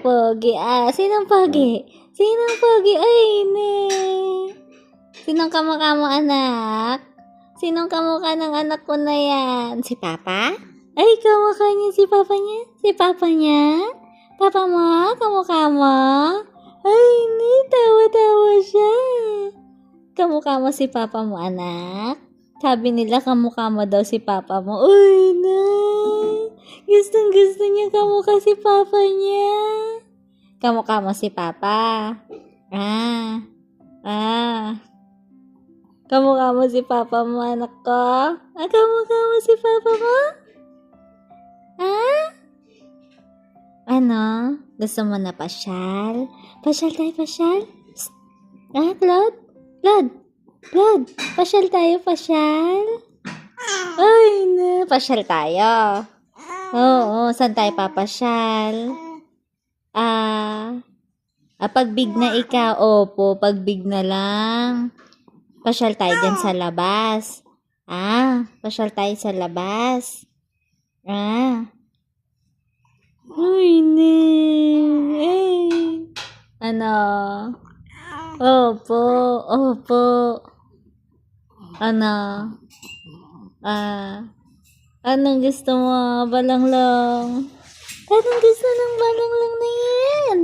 pogi? Sinong pogi? Sinong pogi? Ay, ne. Sinong kamukha mo, anak? Sinong kamukha ng anak ko na yan? Si Papa? Ay, kamukha niya si Papa niya? Si Papa niya? Papa mo? Kamukha mo? Ay, ne. Tawa-tawa siya. Kamukha mo si Papa mo, anak? Sabi nila kamukha mo daw si Papa mo. Uy, na. Gustong-gusto niya kamukha si Papa niya. Kamukha mo si Papa. Kamukha mo si Papa mo, anak ko? Kamukha mo si Papa mo? Ano? Gusto mo na pasyal? Pasyal tayo, pasyal? Psst. Claude? Claude, pasyal tayo, pasyal? Ay, na. Pasyal tayo. Oo, saan tayo papasyal? Pag big na ikaw, opo, pag big na lang. Pasyal tayo dyan sa labas. Pasyal tayo sa labas. Uy, ne. Ano? Opo. Ano? Anong gusto mo? Balanglong. Anong gusto ng balanglong na yan?